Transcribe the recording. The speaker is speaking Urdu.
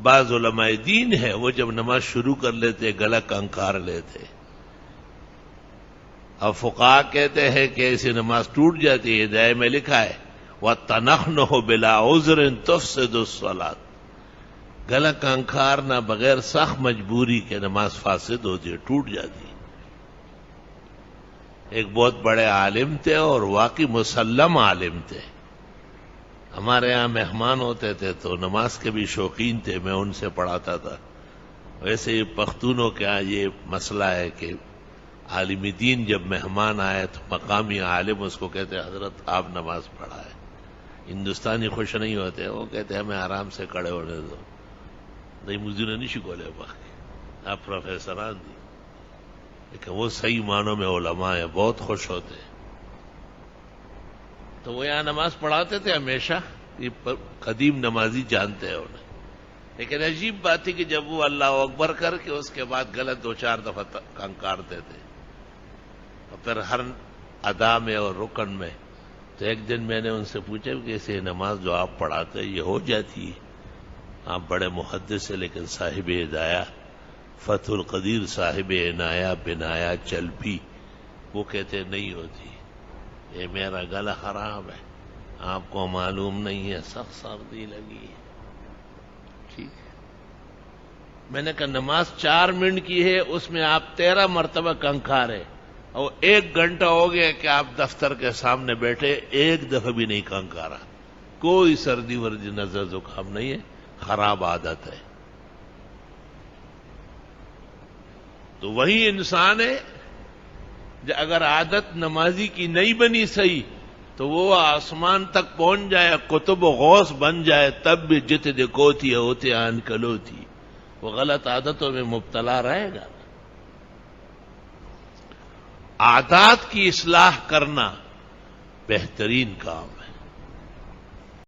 بعض علماء دین ہے وہ جب نماز شروع کر لیتے گلا کنکار لیتے. اب فقہا کہتے ہیں کہ ایسی نماز ٹوٹ جاتی ہے. ہدایہ میں لکھا ہے وَتَنَخْنُهُ بِلَا عُذْرٍ تُفْسِدُ الصَّلَاةَ. گلا کنکارنا بغیر سخت مجبوری کے نماز فاسد ہوتی ہے، ٹوٹ جاتی ہے. ایک بہت بڑے عالم تھے اور واقعی مسلم عالم تھے. ہمارے ہاں مہمان ہوتے تھے تو نماز کے بھی شوقین تھے، میں ان سے پڑھاتا تھا. ویسے ہی پختونوں کے ہاں یہ مسئلہ ہے کہ عالم دین جب مہمان آئے تو مقامی عالم اس کو کہتے ہیں حضرت آپ نماز پڑھائے. ہندوستانی خوش نہیں ہوتے، وہ کہتے ہیں ہمیں آرام سے کھڑے ہونے دو. نہیں مجھے نہیں شکولے باقی آپ پروفیسران دی، لیکن وہ صحیح معنوں میں علماء ہیں، بہت خوش ہوتے ہیں. تو وہ یہاں نماز پڑھاتے تھے ہمیشہ. یہ قدیم نمازی جانتے ہیں انہیں. لیکن عجیب بات تھی کہ جب وہ اللہ اکبر کر کے اس کے بعد غلط 2-4 دفعہ کنکارتے تھے اور پھر ہر ادا میں اور رکن میں. تو ایک دن میں نے ان سے پوچھا کہ اسے نماز جو آپ پڑھاتے ہیں یہ ہو جاتی ہے؟ آپ بڑے محدث ہیں لیکن صاحب ہدایہ فتح القدیر صاحب عنایہ بنایا چلپی وہ کہتے نہیں ہوتی. یہ میرا گلا خراب ہے، آپ کو معلوم نہیں ہے، سخت سردی لگی ہے. ٹھیک ہے. میں نے کہا نماز 4 منٹ کی ہے، اس میں آپ 13 مرتبہ کنکارے اور 1 گھنٹہ ہو گیا کہ آپ دفتر کے سامنے بیٹھے، ایک دفعہ بھی نہیں کنکارا. کوئی سردی وردی نظر زکام نہیں ہے، خراب عادت ہے. تو وہی انسان ہے اگر عادت نمازی کی نہیں بنی صحیح تو وہ آسمان تک پہنچ جائے، قطب و غوث بن جائے، تب بھی جت دکھوتی ہوتے آن کلوتی، وہ غلط عادتوں میں مبتلا رہے گا. عادات کی اصلاح کرنا بہترین کام ہے.